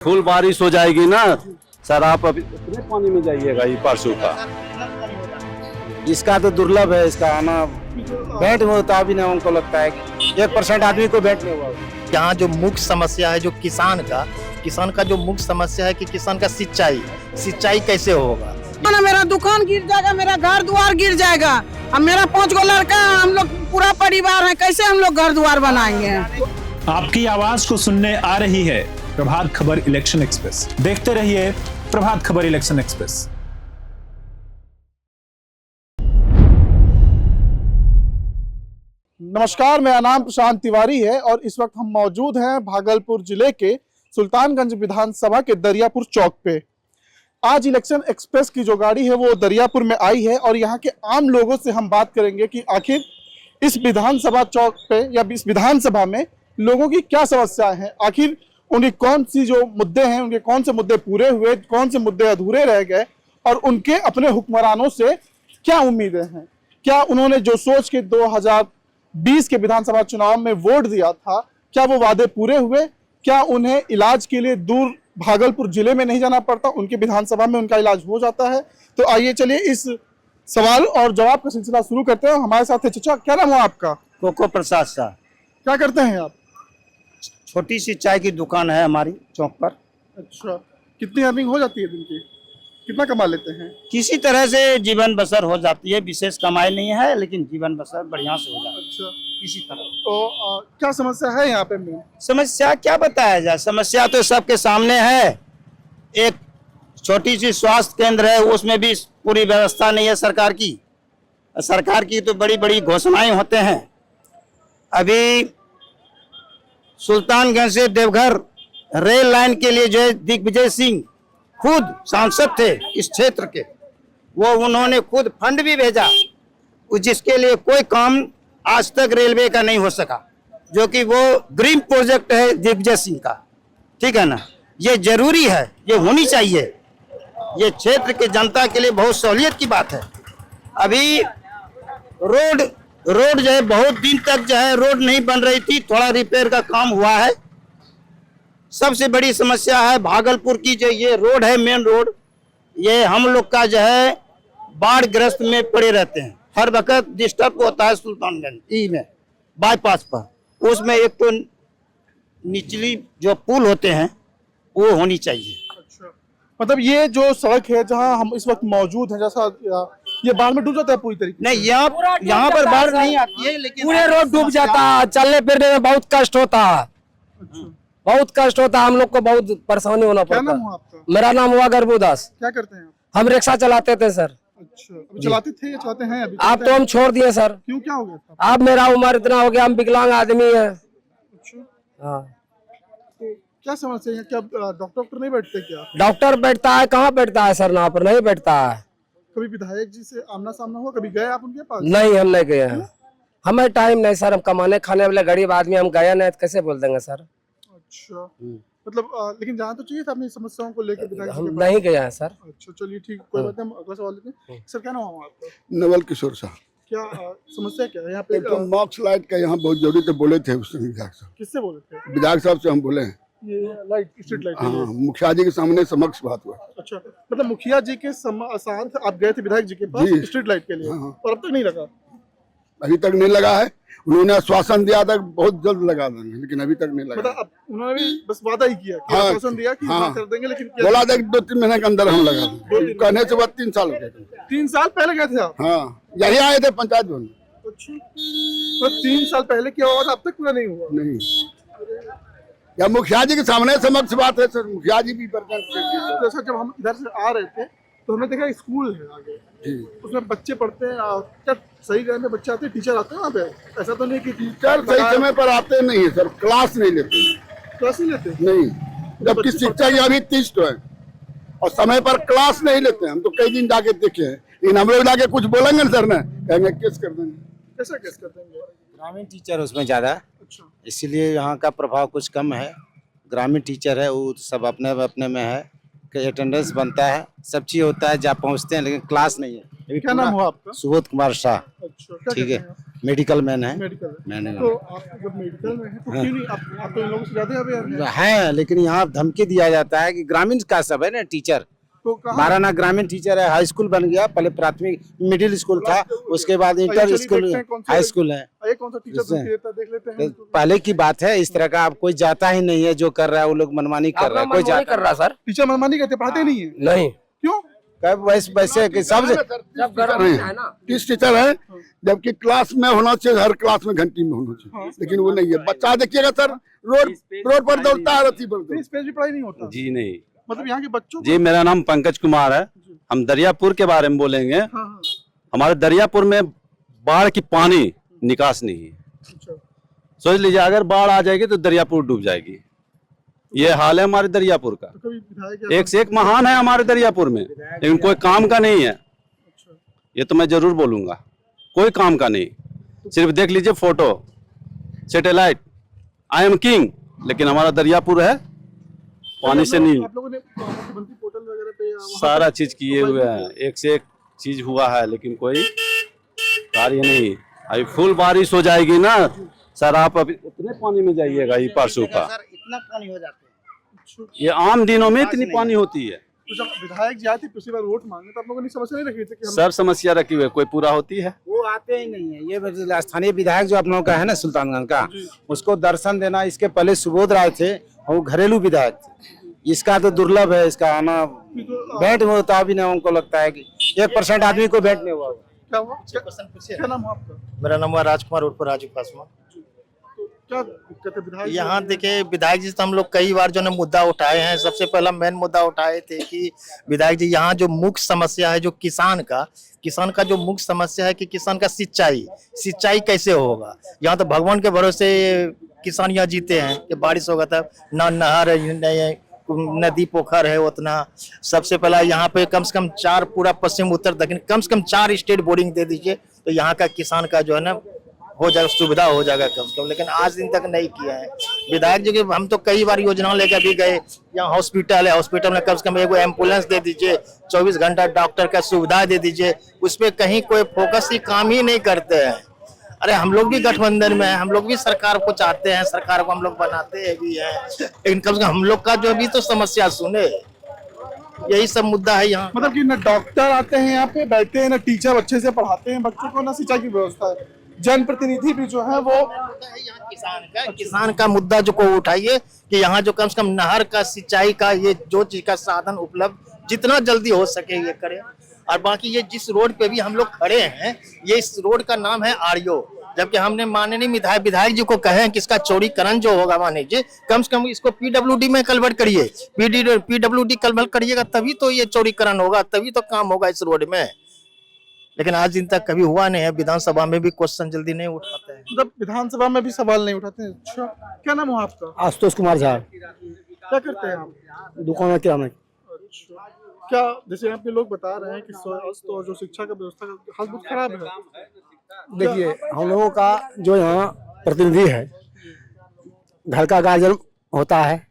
Full बारिश हो जाएगी ना सर, आप अभी कितने पानी में जाइएगा ये परसों का। इसका तो दुर्लभ है, इसका आना भेंट में होता भी नहीं। हमको लगता है कि 1% आदमी को भेंट नहीं हुआ। यहाँ जो मुख्य समस्या है जो किसान का जो मुख्य समस्या है कि किसान का सिंचाई कैसे होगा। ना मेरा दुकान गिर जाएगा, मेरा घर द्वार गिर जाएगा। अब मेरा 5 गो लड़का, हम लोग पूरा परिवार है, कैसे हम लोग घर द्वार बनाएंगे। आपकी आवाज को सुनने आ रही है प्रभात खबर इलेक्शन एक्सप्रेस। देखते रहिए प्रभात खबर इलेक्शन एक्सप्रेस। नमस्कार, मेरा नाम प्रशांत तिवारी है और इस वक्त हम मौजूद हैं भागलपुर जिले के सुल्तानगंज विधानसभा के दरियापुर चौक पे। आज इलेक्शन एक्सप्रेस की जो गाड़ी है वो दरियापुर में आई है और यहाँ के आम लोगों से हम बात करेंगे कि आखिर इस विधानसभा चौक पे या इस विधानसभा में लोगों की क्या समस्याएं हैं, आखिर उनकी कौन सी जो मुद्दे हैं, उनके कौन से मुद्दे पूरे हुए, कौन से मुद्दे अधूरे रह गए और उनके अपने हुक्मरानों से क्या उम्मीदें हैं। क्या उन्होंने जो सोच के 2020 के विधानसभा चुनाव में वोट दिया था, क्या वो वादे पूरे हुए? क्या उन्हें इलाज के लिए दूर भागलपुर जिले में नहीं जाना पड़ता, उनके विधानसभा में उनका इलाज हो जाता है? तो आइए चलिए इस सवाल और जवाब का सिलसिला शुरू करते हैं। हमारे साथ है चचा, क्या नाम है आपका? कोको प्रसाद शाह। क्या करते हैं आप? छोटी सी चाय की दुकान है हमारी चौक पर। अच्छा, कितनी अर्निंग हो जाती है दिन की? कितना कमा लेते हैं? किसी तरह से जीवन बसर हो जाती है, विशेष कमाई नहीं है लेकिन जीवन बसर बढ़िया से हो जाती है। अच्छा, किसी तरह। तो क्या समस्या है यहाँ पे मेन? समस्या क्या बताया जाए, समस्या तो सबके सामने है। एक छोटी सी स्वास्थ्य केंद्र है, उसमें भी पूरी व्यवस्था नहीं है सरकार की। सरकार की तो बड़ी बड़ी घोषणाएं होते हैं। अभी सुल्तानगंज से देवघर रेल लाइन के लिए जो है दिग्विजय सिंह खुद सांसद थे इस क्षेत्र के, वो उन्होंने खुद फंड भी भेजा, जिसके लिए कोई काम आज तक रेलवे का नहीं हो सका, जो कि वो ड्रीम प्रोजेक्ट है दिग्विजय सिंह का। ठीक है ना, ये जरूरी है, ये होनी चाहिए, ये क्षेत्र के जनता के लिए बहुत सहूलियत की बात है। अभी रोड जो है बहुत दिन तक जो है रोड नहीं बन रही थी, थोड़ा रिपेयर का काम हुआ है। सबसे बड़ी समस्या है भागलपुर की जो ये रोड है, मेन रोड, ये हम लोग का जो है बाढ़ ग्रस्त में पड़े रहते हैं, हर वक्त डिस्टर्ब होता है। सुल्तानगंज ई में बाईपास पर उसमें एक तो निचली जो पुल होते हैं वो होनी चाहिए। अच्छा, मतलब ये जो सड़क है जहाँ हम इस वक्त मौजूद हैं, जैसा ये बाढ़ में डूब जाता है पूरी तरीके? नहीं, यहाँ पर बाढ़ नहीं आती है लेकिन पूरे रोड डूब जाता है, चलने फिरने में बहुत कष्ट होता है। अच्छा, बहुत कष्ट होता है, हम लोग को बहुत परेशानी होना क्या पड़ता नाम हुआ है। आपका? मेरा नाम हुआ गर्भूदास। क्या करते हैं आप? हम रिक्शा चलाते थे सर। अच्छा, अभी चलाते थे या चलाते हैं अभी? आप तो हम छोड़ दिए सर। क्यों, क्या हो गया था? अब मेरा उम्र इतना हो गया, हम विकलांग आदमी है। अच्छा, हाँ। तो क्या समस्या है? क्या डॉक्टर नहीं बैठते क्या? डॉक्टर बैठता है, कहाँ बैठता है सर, यहाँ पर नहीं बैठता है। कभी विधायक जी से आमना सामना हुआ? कभी गए आप उनके पास? नहीं, हम नहीं गए हैं, हमें टाइम नहीं सर, हम कमाने खाने वाले गरीब आदमी, हम गए नहीं तो कैसे बोल देंगे सर। अच्छा, मतलब लेकिन जाना तो चाहिए था अपनी समस्याओं को लेकर विधायक जी हम के पास। नहीं गए हैं सर। अच्छा, चलिए ठीक, कोई बात नहीं, हम अगला सवाल लेते हैं। सर, क्या नाम है आपका? नवल किशोर शाह। क्या समस्या क्या है यहाँ पे? एक तो मॉक्स लाइट का यहाँ बहुत जरूरी थे, बोले थे उसने विधायक साहब। किससे बोले थे? विधायक साहब से हम बोले हैं। ये लाइट, स्ट्रीट लाइट? हाँ, मुखिया जी के सामने समक्ष बात हुआ। अच्छा, मतलब मुखिया जी के साथ आप गए थे विधायक जी के पास जी। स्ट्रीट लाइट के लिए? हाँ। और अब तक नहीं लगा? अभी तक नहीं लगा है। उन्होंने आश्वासन दिया था बहुत जल्द लगा देंगे, लेकिन अभी तक नहीं लगा। मतलब अब उन्होंने भी बस वादा ही किया कि हाँ, आश्वासन दिया कि हाँ। हाँ कर देंगे, लेकिन क्या? बोला था कि 2-3 महीने के अंदर हम लगा देंगे। कहने से बाद 3 साल हो गए। 3 साल पहले गए थे आप? हाँ, यही आए थे पंचायत भवन। अच्छा, तो 3 साल पहले किया हुआ था, अब तक पूरा नहीं हुआ? नहीं, या मुखिया जी के सामने समक्ष बात है सर, मुखिया जी भी बर्दाश्त कर दिए। तो सर, जब हम इधर से आ रहे थे तो हमने देखा स्कूल है आगे, जी, उसमें बच्चे पढ़ते हैं। क्या सही टाइम में बच्चे आते हैं, टीचर आते हैं वहाँ पे? ऐसा तो नहीं कि टीचर सही समय पर आते नहीं है सर, क्लास नहीं लेते। क्लास नहीं लेते? नहीं, जबकि शिक्षा की अभी 30 तो है और समय पर क्लास नहीं लेते। हम तो कई दिन जाके देखे हैं, लेकिन हम लोग जाके कुछ बोलेंगे ना सर ने, कहेंगे केस कर देंगे। कैसा केस कर देंगे? ग्रामीण टीचर उसमें ज़्यादा, अच्छा, इसीलिए यहाँ का प्रभाव कुछ कम है। ग्रामीण टीचर है वो सब अपने में है कि अटेंडेंस बनता है, सब चीज़ होता है, जहाँ पहुँचते हैं, लेकिन क्लास नहीं है। क्या नाम हुआ आपका? सुबोध कुमार शाह। अच्छा, क्या ठीक है। कहते हैं आप? मेडिकल मैन है। मेडिकल मैंने तो आप जब मेडिकल में है तो क्यों नहीं आप तो इन लोगों से ज्यादा अवेयर है, लेकिन यहाँ धमकी दिया जाता है कि ग्रामीण का सब है ना टीचर। तो कहाँ बाराना ग्रामीण टीचर है, हाई स्कूल बन गया, पहले प्राथमिक मिडिल स्कूल था, उसके बाद इंटर स्कूल हाई स्कूल है। ये कौन सा टीचर धमकी देता है, देख लेते हैं। तो पहले की बात है, इस तरह का अब कोई जाता ही नहीं है। जो कर रहा है वो लोग मनमानी कर रहा है, कोई जाता कर रहा सर टीचर मनमानी करते, पढ़ाते नहीं है नहीं क्यों? वैसे वैसे कि सब 30 टीचर है, जबकि क्लास में होना चाहिए, हर क्लास में घंटी में होना चाहिए, लेकिन वो नहीं है। बच्चा देखिएगा सर, रोड पर दौड़ता है, रस्सी पर इस पे भी पढ़ाई नहीं होता जी नहीं। मतलब यहाँ के बच्चों जी मेरा नाम पंकज कुमार है। हम दरियापुर के बारे में बोलेंगे। हाँ। हमारे दरियापुर में बाढ़ की पानी निकास नहीं है। अच्छा। सोच लीजिए अगर बाढ़ आ जाएगी तो दरियापुर डूब जाएगी। ये हाल है हमारे दरियापुर का। तो कभी विधायक एक से एक महान है हमारे दरियापुर में, लेकिन कोई काम का नहीं है। ये तो मैं जरूर बोलूंगा, कोई काम का नहीं। सिर्फ देख लीजिए photo, satellite, I am king, लेकिन हमारा दरियापुर है पानी से नहीं। आप लोगों ने मुख्यमंत्री पोर्टल वगैरह पे सारा चीज किए हुए हैं, एक से एक चीज हुआ है, लेकिन कोई कार्य नहीं। अभी फुल बारिश हो जाएगी ना सर, आप अभी इतने पानी में जाइएगा ये परसों का। इतना पानी हो जाता है। ये आम दिनों में इतनी पानी होती है। तो जब विधायक जी आए थे पिछली बार वोट मांगे तो आप लोगों ने समस्या नहीं रखी थी कि हम सब समस्या रखी हुई है, कोई पूरा होती है? वो आते ही नहीं है। ये स्थानीय विधायक जो आप लोगों का है ना सुल्तानगंज का, उसको दर्शन देना। इसके पहले सुबोध राय थे, वो घरेलू विधायक थे। इसका तो दुर्लभ है, इसका आना भेंट में होता भी नहीं। हमको लगता है कि 1% आदमी को भेंट नहीं हुआ। क्या हुआ? क्या नाम है आपका? मेरा नाम है राजकुमार उर्फ राजू पासवान। तो क्या दिक्कत है विधायक? यहाँ देखिए विधायक जी से हम लोग कई बार जो है मुद्दा उठाए हैं। सबसे पहला मेन मुद्दा उठाए थे कि विधायक जी यहाँ जो मुख्य समस्या है जो किसान का जो मुख्य समस्या है कि किसान का सिंचाई कैसे होगा। यहाँ तो भगवान के भरोसे किसान यहाँ जीते हैं कि बारिश होगा तब, ना नहर है, नदी पोखर है उतना। सबसे पहला यहाँ पे कम से कम 4 पूरा पश्चिम उत्तर दक्षिण कम से कम 4 स्टेट बोरिंग दे दीजिए तो यहाँ का किसान का जो है ना हो जाएगा, सुविधा हो जाएगा कम से कम। लेकिन आज दिन तक नहीं किया है विधायक जी। हम तो कई बार योजना लेकर भी गए। यहाँ हॉस्पिटल है, हॉस्पिटल में कम से कम एगो एम्बुलेंस दे दीजिए, 24 घंटा डॉक्टर का सुविधा दे दीजिए। उस पर कहीं कोई फोकस ही काम ही नहीं करते हैं। अरे हम लोग भी गठबंधन में हैं, हम लोग भी सरकार को चाहते हैं, सरकार को हम लोग बनाते हैं भी हैं, लेकिन कम से कम हम लोग का जो भी तो समस्या सुने। यही सब मुद्दा है यहाँ। मतलब कि न डॉक्टर आते हैं यहाँ पे, बैठते हैं, न टीचर अच्छे से पढ़ाते हैं बच्चों को, न सिंचाई की व्यवस्था है। जनप्रतिनिधि भी जो है वो किसान का मुद्दा जो को उठाइए कि यहाँ जो कम से कम नहर का सिंचाई का ये जो चीज का साधन उपलब्ध जितना जल्दी हो सके ये करें। और बाकी ये जिस रोड पे भी हम लोग खड़े हैं, ये इस रोड का नाम है आरओ, जबकि हमने माननीय विधायक जी को कहे हैं कि इसका चौड़ीकरण जो होगा मान लीजिए कम से कम इसको पीडब्ल्यूडी में कन्वर्ट करिए। पीडब्ल्यूडी कन्वर्ट करिएगा तभी तो ये चौड़ीकरण होगा, तभी तो काम होगा इस रोड में। लेकिन आज दिन तक कभी हुआ नहीं है। विधानसभा में भी क्वेश्चन जल्दी नहीं उठाते हैं। मतलब विधानसभा में भी सवाल नहीं उठाते हैं। अच्छा, क्या नाम है आपका? आशुतोष कुमार झा। क्या करते हैं आप? दुकान है किराना। अच्छा, क्या जैसे यहाँ पे लोग बता रहे हैं कि स्वास्थ्य और जो शिक्षा का व्यवस्था का हाल बहुत खराब है। देखिए हम लोगों का जो यहाँ प्रतिनिधि है, घर का गार्जियन होता है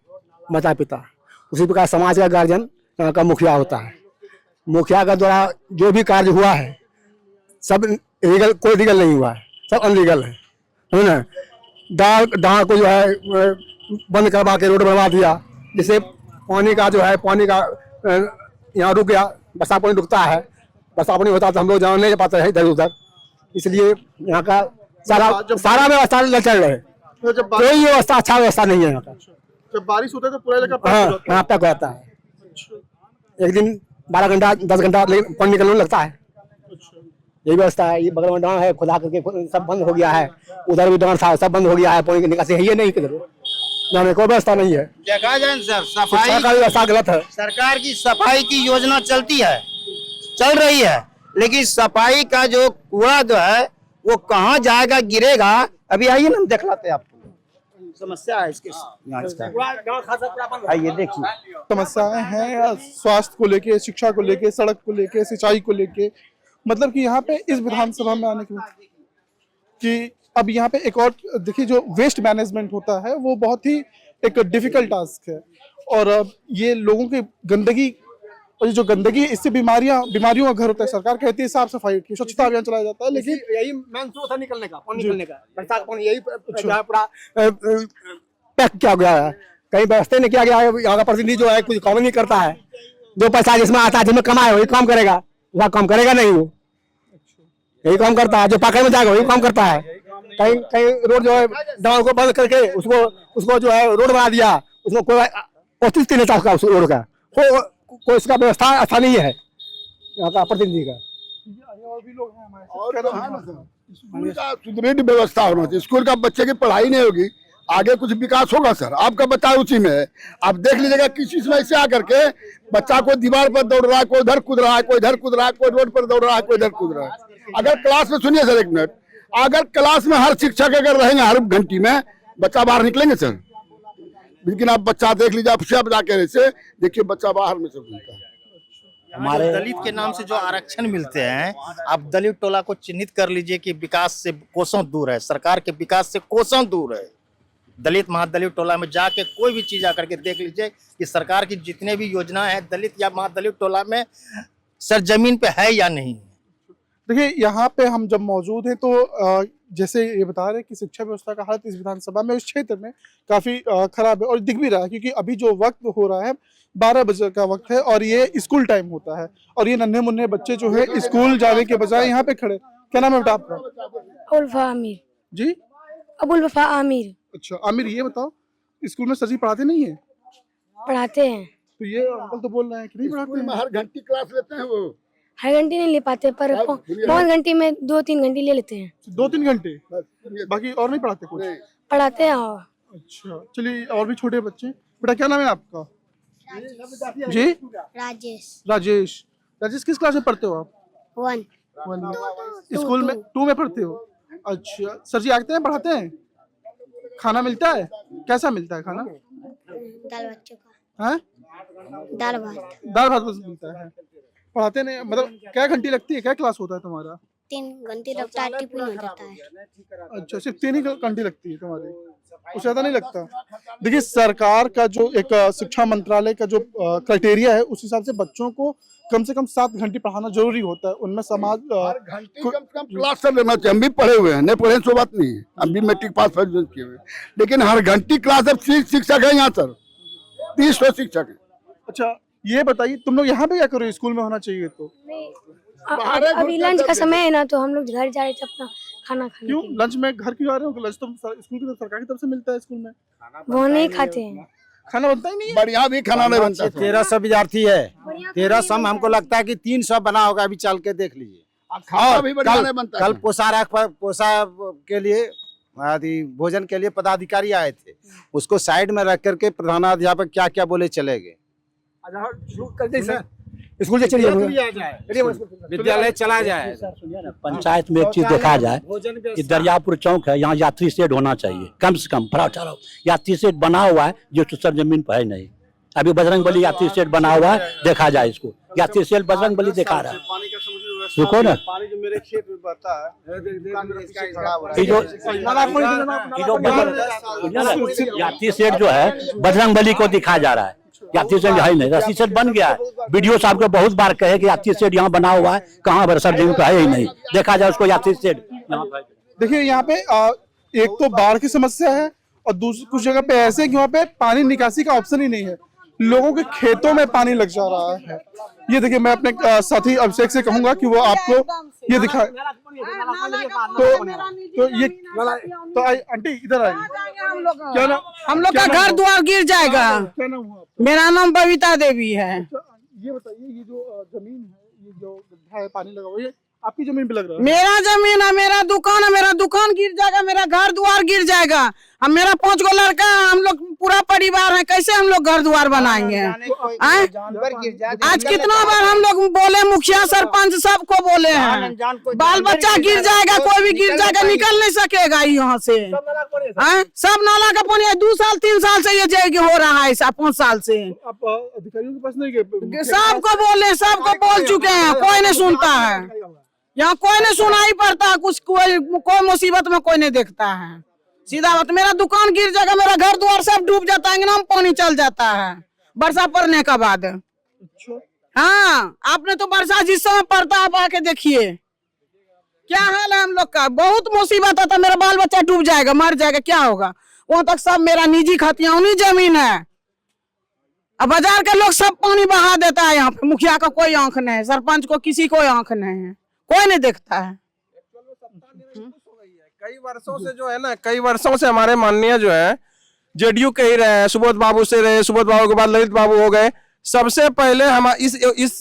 माता पिता, उसी प्रकार समाज का गार्जियन यहाँ का मुखिया होता है। मुखिया का द्वारा जो भी कार्य हुआ है सब लीगल, कोई लीगल नहीं हुआ है, सब अनलीगल है ना। दाल को जो है बंद करवा के रोड बनवा दिया, जिससे पानी का जो है पानी का यहाँ रुक गया। बरसा पानी रुकता है, बरसा पानी होता तो हम लोग जान नहीं पाते हैं इधर उधर, इसलिए यहाँ का सारा व्यवस्था चल रहे। तो जब कोई व्यवस्था अच्छा व्यवस्था नहीं है यहाँ का। जब बारिश होता है तो पूरा इलाका यहाँ पैक रहता है। एक दिन 12 घंटा 10 घंटा पानी निकलने लगता है। यही व्यवस्था है। ये बगल में डांग है, खुदा करके सब बंद हो गया है। उधर भी डांग था, सब बंद हो गया है। पानी की निकासी है ये नहीं, किधर जाने कोई व्यवस्था नहीं है। देखा जाए सर, सफाई का व्यवस्था गलत है। सरकार की सफाई की योजना चलती है, चल रही है, लेकिन सफाई का जो कूड़ा जो है वो कहाँ जाएगा, गिरेगा। अभी आइए ना हम दिखलाते हैं आपको, समस्या है इसके। आइए देखिए, समस्याएं हैं स्वास्थ्य को लेके, शिक्षा को लेके, सड़क को लेके, सिंचाई को लेके। मतलब कि यहाँ पे इस विधानसभा में आने के बाद कि अब यहाँ पे एक और देखिए, जो वेस्ट मैनेजमेंट होता है वो बहुत ही एक डिफिकल्ट टास्क है। और ये लोगों की गंदगी और ये जो गंदगी है, इससे बीमारियों का घर होता है। सरकार कहती है साफ सफाई की, स्वच्छता अभियान चलाया जाता है, लेकिन यही मेन स्रोत है निकलने का, पानी निकलने का, बरसात पानी यही पूरा पैक किया गया है। कहीं व्यवस्था नहीं किया गया है। यहाँ का प्रतिनिधि जो है कुछ काम नहीं करता है। जो पैसा जिसमें आता है, जिसमें कमाए वही काम करेगा, वह काम करेगा नहीं, वो यही काम करता है। जो पकड़ में जाएगा वही काम करता है। कहीं कहीं रोड जो है डाउन को बंद करके उसको जो है रोड बना दिया, उसको कोई औचित्य नहीं था उसका, उस रोड का कोई इसका व्यवस्था अच्छा नहीं है यहाँ का प्रतिनिधि का। और भी लोग हैं हमारे साथ। और तो है ना सर, स्कूल का सुदृढ़ व्यवस्था होना चाहिए। स्कूल का बच्चे की पढ़ाई नहीं होगी, आगे कुछ विकास होगा सर। आपका बच्चा उसी में है, आप देख लीजिएगा किसी समय से आकर के बच्चा को दीवार पर दौड़ रहा है, कोई इधर कूद रहा है, कोई इधर कूद रहा है, कोई रोड पर दौड़ रहा है, कोई इधर कूद रहा है। अगर क्लास में, सुनिए सर एक मिनट, अगर क्लास में हर शिक्षक अगर रहेंगे हर घंटी में, बच्चा बाहर निकलेंगे सर। लेकिन आप बच्चा देख लीजिए, आप जाके से देखिए बच्चा बाहर में से घूमता है। हमारे दलित के नाम से जो आरक्षण मिलते हैं, आप दलित टोला को चिन्हित कर लीजिए कि विकास से कोसों दूर है, सरकार के विकास से कोसों दूर है। दलित महादलित टोला में जाके कोई भी चीज आकर के देख लीजिए कि सरकार की जितने भी योजना है दलित या महादलित टोला में सर जमीन पे है या नहीं। देखिए यहाँ पे हम जब मौजूद हैं तो जैसे ये बता रहे हैं कि शिक्षा व्यवस्था का हालत इस विधानसभा में, इस क्षेत्र में काफी खराब है और दिख भी रहा है, क्योंकि अभी जो वक्त हो रहा है 12 बजे का वक्त है और ये स्कूल टाइम होता है और ये नन्हे मुन्ने बच्चे जो है स्कूल जाने के बजाय यहाँ पे खड़े। क्या नाम है बेटा आपका? अबुल वफा आमिर। जी, अबुल वफा आमिर। अच्छा आमिर, ये बताओ स्कूल में सर जी पढ़ाते नहीं है? पढ़ाते हैं। तो ये अंकल तो बोल रहे हैं कि नहीं पढ़ाते हैं। हर घंटी क्लास लेते हैं वो, हर घंटे नहीं ले पाते, पर 5 घंटे में 2-3 घंटे ले लेते हैं। 2-3 घंटे, बाकी और नहीं पढ़ाते कुछ? पढ़ाते हैं। और अच्छा चलिए, और भी छोटे बच्चे। बेटा क्या नाम है आपका? जी, राजेश। राजेश किस क्लास में पढ़ते हो आप? 1 स्कूल में 2 में पढ़ते हो? अच्छा, सर जी आते हैं पढ़ाते हैं? खाना मिलता है? कैसा मिलता है खाना? दाल भात चोखा। हाँ, दाल भात। दाल भात बस मिलता है। पढ़ाते नहीं मतलब? क्या घंटी लगती है? क्या क्लास होता है तुम्हारा? 3 घंटे लगता है, टिफिन हो जाता है। अच्छा, सिर्फ 3 ही घंटी लगती है तुम्हारी, उससे ज्यादा नहीं लगता? देखिए सरकार का जो एक शिक्षा मंत्रालय का जो क्राइटेरिया है, उस हिसाब से बच्चों को कम से कम 7 घंटे पढ़ाना जरूरी होता है। उनमें समाज घंटे कम से कम क्लास कर लेना चाहिए। हम भी पढ़े हुए हैं, नहीं पढ़े सो बात नहीं है, हम भी मैट्रिक पास फर्स्ट किए हुए, लेकिन हर घंटी क्लास। अब शिक्षक है यहाँ सर, 30 शिक्षक है। अच्छा ये बताइए, तुम लोग यहाँ पे क्या करो? स्कूल में होना चाहिए तो। अभी लंच का समय है ना, तो हम लोग घर जा रहे थे अपना खाना खाने। क्यों लंच में घर क्यों आ रहे हो? लंच तो स्कूल की तरफ, सरकार की तरफ से मिलता है। स्कूल में वो नहीं खाते हैं, खाना बनता ही नहीं है। बढ़िया भी खाना नहीं बनता। 1300 विद्यार्थी है, 1300 में हमको लगता है कि 300 बना होगा। अभी चल के देख लीजिए। खाना भी बढ़िया नहीं बनता। कल पोसा के लिए भोजन के लिए पदाधिकारी आए थे, उसको साइड में रख करके प्रधानाध्यापक क्या क्या बोले चले गए। स्कूल से चलिए, विद्यालय चला जाए। पंचायत में एक चीज देखा जाए कि दरियापुर चौक है, यहाँ यात्री शेड होना चाहिए कम से कम। यात्री शेड बना हुआ है जो सरजमीन पर है नहीं। अभी बजरंगबली यात्री शेड बना हुआ है, देखा जाए इसको। यात्री शेड बजरंगबली देखा रहा है। रुको ना, पानी जो मेरे खेत में बहता है, यात्री शेड जो है बजरंगबली को दिखाया जा रहा है। यात्री शेड है नहीं, यात्री शेड बन गया है। वीडियो साहब को बहुत बार कहे कि यात्री शेड यहाँ बना हुआ है, कहाँ पर सर जमीन है ही नहीं, देखा जाए उसको यात्री शेड। देखिए यहाँ पे एक तो बाढ़ की समस्या है और दूसरी कुछ जगह पे ऐसे कि वहाँ पे पानी निकासी का ऑप्शन ही नहीं है। लोगों के खेतों में पानी लग जा रहा है। ये देखिए, मैं अपने साथी अभिषेक से कहूंगा कि वो आपको ये दिखाए। तो ये तो आंटी इधर आइए। क्या नाम? हम लोग का घर द्वार गिर जाएगा। क्या नाम हुआ? मेरा नाम बबीता देवी है। ये बताइए, ये जो जमीन है, ये जो गड्ढा है पानी लगा हुआ, ये आपकी जमीन पे लग रहा है? मेरा जमीन है, मेरा दुकान है, मेरा दुकान गिर जाएगा, मेरा घर द्वार गिर जाएगा। हम मेरा 5 गो लड़का, हम लोग पूरा परिवार है, कैसे हम लोग घर द्वार बनाएंगे? आज कितना बार हम लोग बोले, मुखिया सरपंच सबको बोले हैं, बाल बच्चा गिर जाएगा, कोई भी गिर जाएगा, निकल नहीं सकेगा यहाँ से। सब नाला का पानी 2 साल 3 साल से ये जगह हो रहा है, 5 साल से। आप अधिकारियों के पास नहीं गए? सबको बोले, सबको बोल चुके हैं, कोई नहीं सुनता है। यहाँ कोई नहीं सुनाई पड़ता, कुछ कोई मुसीबत में कोई नहीं देखता है। सीधा बात, मेरा दुकान गिर जाएगा, मेरा घर द्वार सब डूब जाता है, एकदम पानी चल जाता है बरसा पड़ने के बाद। हाँ, आपने तो बरसात जिस समय पड़ता आप आके देखिए क्या हाल है हम लोग का। बहुत मुसीबत आता, मेरा बाल बच्चा डूब जाएगा, मर जाएगा, क्या होगा। वहां तक सब मेरा निजी खतियानी जमीन है। अब बाजार के लोग सब पानी बहा देता है यहाँ पे। मुखिया का कोई आंख नहीं है, सरपंच को किसी को आंख नहीं है, कोई नहीं देखता है। कई वर्षों से जो है ना, कई वर्षों से हमारे माननीय जो है जेडीयू के ही रहे, सुबोध बाबू से रहे, सुबोध बाबू के बाद ललित बाबू हो गए। सबसे पहले हम इस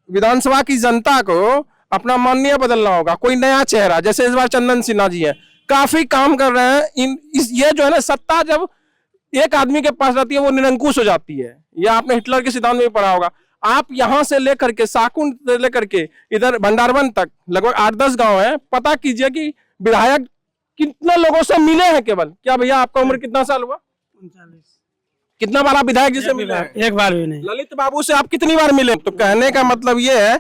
विधानसभा की जनता को अपना माननीय बदलना होगा, कोई नया चेहरा। जैसे इस बार चंदन सिन्हा जी है, काफी काम कर रहे हैं। ये जो है ना, सत्ता जब एक आदमी के पास रहती है वो निरंकुश हो जाती है। यह आपने हिटलर के सिद्धांत में भी पढ़ा होगा। आप यहां से लेकर के साकुन से लेकर के इधर भंडारवन तक लगभग 8-10 गांव है। पता कीजिए कि विधायक कितने लोगों से मिले हैं केवल। क्या भैया आपका उम्र कितना साल हुआ? 39। कितना बार आप विधायक जी से मिले हैं? एक बार भी नहीं। ललित बाबू से आप कितनी बार मिले? तो कहने का मतलब ये है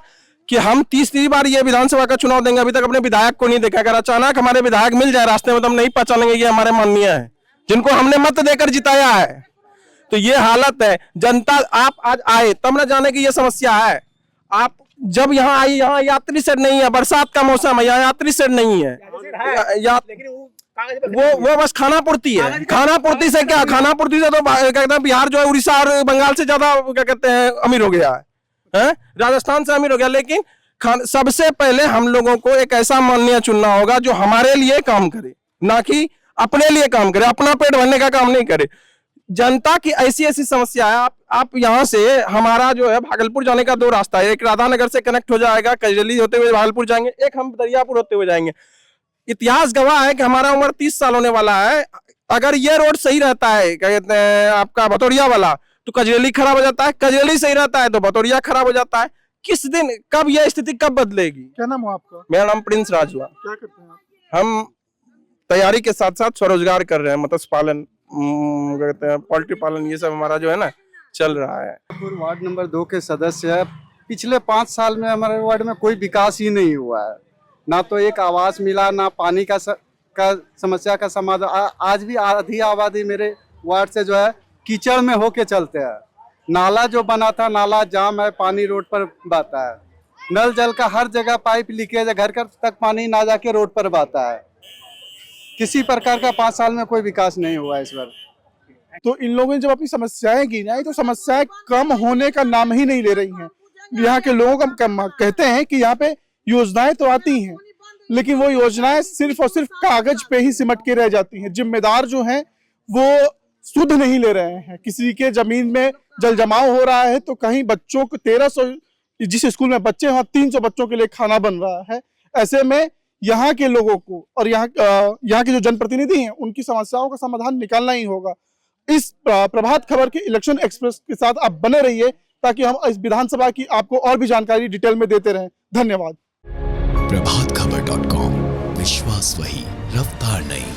कि हम तीसरी बार ये विधानसभा का चुनाव देंगे, अभी तक अपने विधायक को नहीं देखा। अगर अचानक हमारे विधायक मिल जाए रास्ते में तो हम नहीं पहचानेंगे ये हमारे माननीय है, जिनको हमने मत देकर जिताया है। तो ये हालत है। जनता आप आज आए तब न जाने की ये समस्या है। आप जब यहाँ आई, यहाँ यात्री शेड नहीं है, बरसात का मौसम है, यहाँ यात्री शेड नहीं है। वो बस खाना पूर्ति है। खाना पूर्ति से क्या, खाना पूर्ति से तो कहते हैं बिहार जो है उड़ीसा और बंगाल से ज्यादा क्या कहते हैं अमीर हो गया है, राजस्थान से अमीर हो गया। लेकिन सबसे पहले हम लोगों को एक ऐसा माननीय चुनना होगा जो हमारे लिए काम करे, ना कि अपने लिए काम करे, अपना पेट भरने का काम नहीं करे। जनता की ऐसी ऐसी समस्या है। आप यहाँ से हमारा जो है भागलपुर जाने का 2 रास्ता है। एक राधानगर से कनेक्ट हो जाएगा, कजली होते हुए भागलपुर जाएंगे, एक हम दरियापुर होते हुए जाएंगे। इतिहास गवाह है कि हमारा उम्र 30 साल होने वाला है। अगर ये रोड सही रहता है, क्या कहते हैं आपका भतौरिया वाला, तो कजली खराब हो जाता है। कजली सही रहता है तो भतौरिया खराब हो जाता है। किस दिन, कब यह स्थिति कब बदलेगी? क्या नाम है आपका? मेरा नाम प्रिंस राज हुआ। क्या करते हैं आप? हम तैयारी के साथ साथ स्वरोजगार कर रहे हैं, मत्स्य पालन, कहते हैं पोल्ट्री पालन, ये सब हमारा जो है ना चल रहा है। वार्ड नंबर 2 के सदस्य है। पिछले 5 साल में हमारे वार्ड में कोई विकास ही नहीं हुआ है। ना तो एक आवास मिला, ना पानी का समस्या का समाधान। आज भी आधी आबादी मेरे वार्ड से जो है कीचड़ में होके चलते हैं। नाला जो बना था, नाला जाम है, पानी रोड पर बहता है। नल जल का हर जगह पाइप लीकेज है, घर तक पानी ना जाके रोड पर बहता है। किसी प्रकार का 5 साल में कोई विकास नहीं हुआ इस बार। तो इन लोगों ने जब अपनी समस्याएं गिनाई तो समस्याएं कम होने का नाम ही नहीं ले रही हैं। यहाँ के लोगों का कहते हैं कि यहाँ पे योजनाएं तो आती हैं, लेकिन वो योजनाएं सिर्फ और सिर्फ कागज पे ही सिमट के रह जाती हैं। जिम्मेदार जो हैं वो सुध नहीं ले रहे हैं। किसी के जमीन में जल जमाव हो रहा है तो कहीं बच्चों को 1300, जिस स्कूल में बच्चे वहाँ 300 बच्चों के लिए खाना बन रहा है। ऐसे में यहाँ के लोगों को और यहाँ के जो जनप्रतिनिधि हैं उनकी समस्याओं का समाधान निकालना ही होगा। इस प्रभात खबर के इलेक्शन एक्सप्रेस के साथ आप बने रहिए ताकि हम इस विधानसभा की आपको और भी जानकारी डिटेल में देते रहें। धन्यवाद। प्रभातखबर.com, विश्वास वही, रफ्तार नहीं।